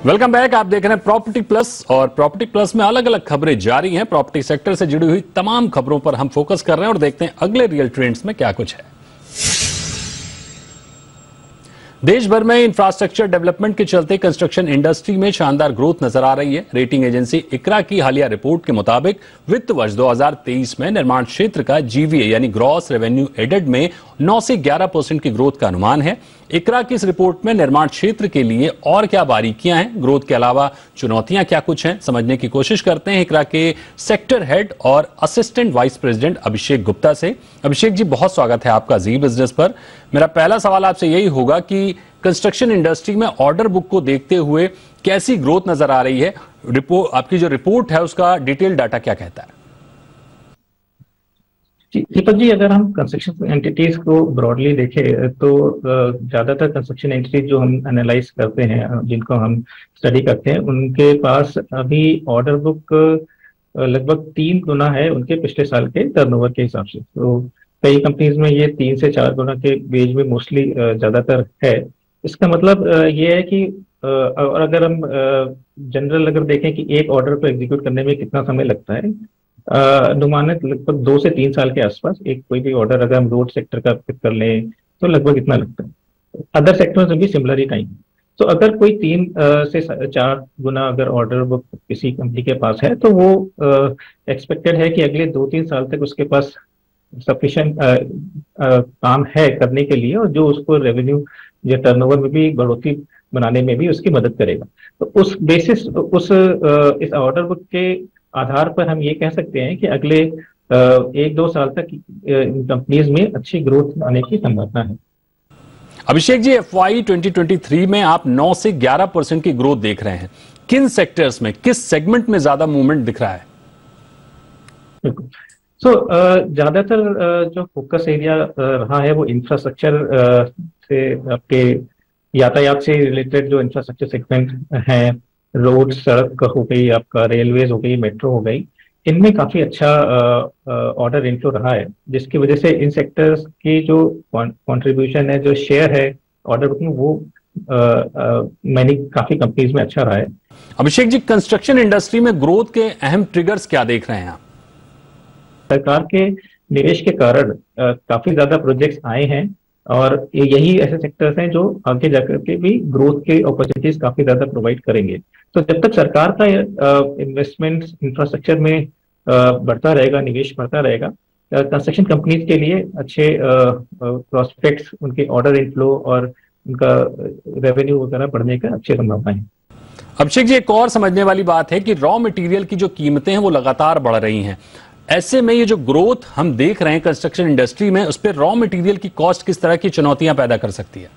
Welcome back. आप देख रहे हैं प्रॉपर्टी प्लस और प्रॉपर्टी प्लस में अलग अलग खबरें जारी हैं। प्रॉपर्टी सेक्टर से जुड़ी हुई तमाम खबरों पर हम फोकस कर रहे हैं और देखते हैं अगले रियल ट्रेंड्स में क्या कुछ है। देश भर में इंफ्रास्ट्रक्चर डेवलपमेंट के चलते कंस्ट्रक्शन इंडस्ट्री में शानदार ग्रोथ नजर आ रही है। रेटिंग एजेंसी इक्रा की हालिया रिपोर्ट के मुताबिक वित्त वर्ष 2023 में निर्माण क्षेत्र का जीवीए यानी ग्रॉस रेवेन्यू एडेड में 9 से 11% की ग्रोथ का अनुमान है। इक्रा की इस रिपोर्ट में निर्माण क्षेत्र के लिए और क्या बारीकियां हैं, ग्रोथ के अलावा चुनौतियां क्या कुछ हैं, समझने की कोशिश करते हैं इक्रा के सेक्टर हेड और assistant vice president Abhishek Gupta से। अभिषेक जी, बहुत स्वागत है आपका जी बिजनेस पर। मेरा पहला सवाल आपसे यही होगा कि कंस्ट्रक्शन इंडस्ट्री में ऑर्डर बुक को देखते हुए कैसी ग्रोथ नजर आ रही है? आपकी जो रिपोर्ट है उसका डिटेल डाटा क्या कहता है? दीपक जी, अगर हम कंस्ट्रक्शन एंटिटीज को ब्रॉडली देखें तो ज्यादातर कंस्ट्रक्शन एंटिटीज जो हम एनालाइज करते हैं, जिनको हम स्टडी करते हैं, उनके पास अभी ऑर्डर बुक लगभग 3 गुना है उनके पिछले साल के टर्नओवर के हिसाब से। तो कई कंपनीज में ये 3 से 4 गुना के बेज में मोस्टली ज्यादातर है। इसका मतलब ये है कि और अगर हम जनरल अगर देखें कि एक ऑर्डर को एग्जीक्यूट करने में कितना समय लगता है, अनुमानित लगभग 2 से 3 साल के आसपास एक कोई भी ऑर्डर अगर हम रोड सेक्टर का पिक कर लें तो लगभग इतना लगता है। अदर सेक्टर्स में भी सिमिलर ही टाइम। तो अगर कोई 3 से 4 गुना अगर ऑर्डर बुक किसी कंपनी के पास है तो वो एक्सपेक्टेड है कि अगले 2-3 साल तक उसके पास सफिशिएंट काम है करने के लिए, और जो उसको रेवेन्यू या टर्नओवर में भी बढ़ोतरी बनाने में भी उसकी मदद करेगा। तो उस बेसिस इस ऑर्डर बुक के आधार पर हम ये कह सकते हैं कि अगले 1-2 साल तक इन कंपनीज में अच्छी ग्रोथ आने की संभावना है। अभिषेक जी, FY 2023 में आप 9 से 11% की ग्रोथ देख रहे हैं। किन सेक्टर्स में, किस सेगमेंट में ज्यादा मूवमेंट दिख रहा है? बिल्कुल। ज्यादातर जो फोकस एरिया रहा है वो इंफ्रास्ट्रक्चर से, आपके यातायात से रिलेटेड जो इंफ्रास्ट्रक्चर सेगमेंट है, रोड, सड़क हो गई, आपका रेलवेज हो गई, मेट्रो हो गई, इनमें काफी अच्छा ऑर्डर इनफ्लो रहा है, जिसकी वजह से इन सेक्टर्स की जो कंट्रीब्यूशन है, जो शेयर है ऑर्डर बुक में, वो काफी कंपनीज में अच्छा रहा है। अभिषेक जी, कंस्ट्रक्शन इंडस्ट्री में ग्रोथ के अहम ट्रिगर्स क्या देख रहे हैं आप? सरकार के निवेश के कारण काफी ज्यादा प्रोजेक्ट्स आए हैं, और यही ऐसे सेक्टर्स हैं जो आगे जाकर के भी ग्रोथ के अपॉर्चुनिटीज काफी ज्यादा प्रोवाइड करेंगे। तो जब तक सरकार का इन्वेस्टमेंट इंफ्रास्ट्रक्चर में बढ़ता रहेगा, निवेश बढ़ता रहेगा, कंस्ट्रक्शन कंपनीज के लिए अच्छे प्रोस्पेक्ट्स, उनके ऑर्डर इनफ्लो और उनका रेवेन्यू वगैरह बढ़ने का अच्छी संभावना है। अभिषेक जी, एक और समझने वाली बात है कि रॉ मटेरियल की जो कीमतें हैं वो लगातार बढ़ रही हैं। ऐसे में ये जो ग्रोथ हम देख रहे हैं कंस्ट्रक्शन इंडस्ट्री में, उस पर रॉ मटेरियल की कॉस्ट किस तरह की चुनौतियां पैदा कर सकती है?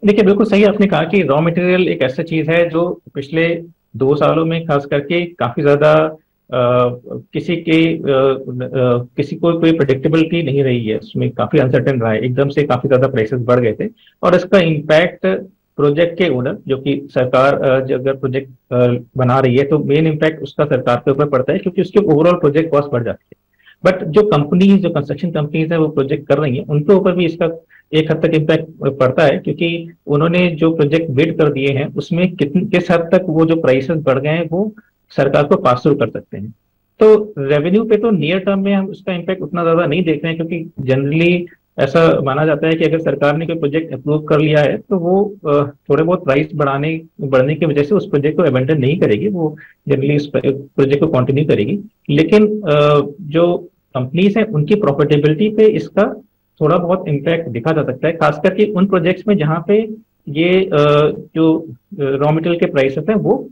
देखिए, बिल्कुल सही आपने कहा कि रॉ मटेरियल एक ऐसा चीज है जो पिछले 2 सालों में खास करके काफी ज्यादा किसी को कोई प्रेडिक्टेबिलिटी नहीं रही है, उसमें काफी अनसर्टेन रहा है। एकदम से काफी ज्यादा प्राइसेस बढ़ गए थे, और इसका इम्पैक्ट प्रोजेक्ट के ओनर, जो कि सरकार अगर प्रोजेक्ट बना रही है तो मेन इम्पैक्ट उसका सरकार के ऊपर पड़ता है, क्योंकि उसके ओवरऑल प्रोजेक्ट कॉस्ट बढ़ जाती है। बट जो कंपनीज, जो कंस्ट्रक्शन कंपनीज है वो प्रोजेक्ट कर रही हैं, उनके ऊपर भी इसका एक हद तक इम्पैक्ट पड़ता है, क्योंकि उन्होंने जो प्रोजेक्ट बिड कर दिए हैं उसमें किस हद तक वो जो प्राइसेस बढ़ गए हैं वो सरकार को पास थ्रू कर सकते हैं। तो रेवेन्यू पे तो नियर टर्म में हम उसका इम्पैक्ट उतना ज्यादा नहीं देख रहे हैं, क्योंकि जनरली ऐसा माना जाता है कि अगर सरकार ने कोई प्रोजेक्ट अप्रूव कर लिया है तो वो थोड़े बहुत प्राइस बढ़ने की वजह से उस प्रोजेक्ट को अबेंडन नहीं करेगी, वो जनरली उस प्रोजेक्ट को कंटिन्यू करेगी। लेकिन जो कंपनीज हैं उनकी प्रॉफिटेबिलिटी पे इसका थोड़ा बहुत इम्पैक्ट दिखा जा सकता है, खास करके उन प्रोजेक्ट्स में जहाँ पे ये जो रॉ मटेरियल के प्राइसेस हैं वो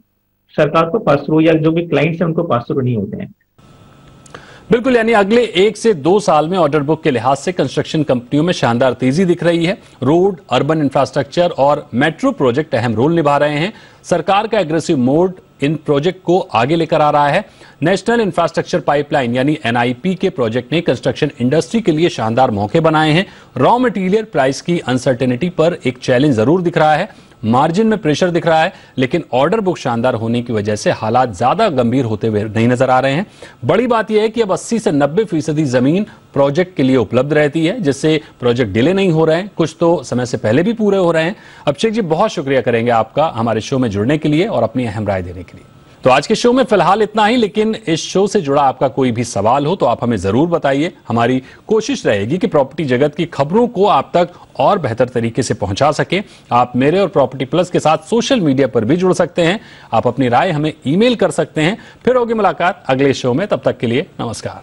सरकार को पास थ्रू, या जो भी क्लाइंट्स हैं उनको पास थ्रू नहीं होते हैं। बिल्कुल, यानी अगले 1 से 2 साल में ऑर्डर बुक के लिहाज से कंस्ट्रक्शन कंपनियों में शानदार तेजी दिख रही है। रोड, अर्बन इंफ्रास्ट्रक्चर और मेट्रो प्रोजेक्ट अहम रोल निभा रहे हैं। सरकार का एग्रेसिव मोड इन प्रोजेक्ट को आगे लेकर आ रहा है। नेशनल इंफ्रास्ट्रक्चर पाइपलाइन यानी NIP के प्रोजेक्ट ने कंस्ट्रक्शन इंडस्ट्री के लिए शानदार मौके बनाए हैं। रॉ मटेरियल प्राइस की अनसर्टेनिटी पर एक चैलेंज जरूर दिख रहा है। मार्जिन में प्रेशर दिख रहा है, लेकिन ऑर्डर बुक शानदार होने की वजह से हालात ज्यादा गंभीर होते हुए नहीं नजर आ रहे हैं। बड़ी बात यह है कि अब 80 से 90% जमीन प्रोजेक्ट के लिए उपलब्ध रहती है, जिससे प्रोजेक्ट डिले नहीं हो रहे हैं, कुछ तो समय से पहले भी पूरे हो रहे हैं। अभिषेक जी, बहुत शुक्रिया करेंगे आपका हमारे शो में जुड़ने के लिए और अपनी अहम राय देने के लिए। तो आज के शो में फिलहाल इतना ही, लेकिन इस शो से जुड़ा आपका कोई भी सवाल हो तो आप हमें जरूर बताइए। हमारी कोशिश रहेगी कि प्रॉपर्टी जगत की खबरों को आप तक और बेहतर तरीके से पहुंचा सके। आप मेरे और प्रॉपर्टी प्लस के साथ सोशल मीडिया पर भी जुड़ सकते हैं। आप अपनी राय हमें ईमेल कर सकते हैं। फिर होगी मुलाकात अगले शो में, तब तक के लिए नमस्कार।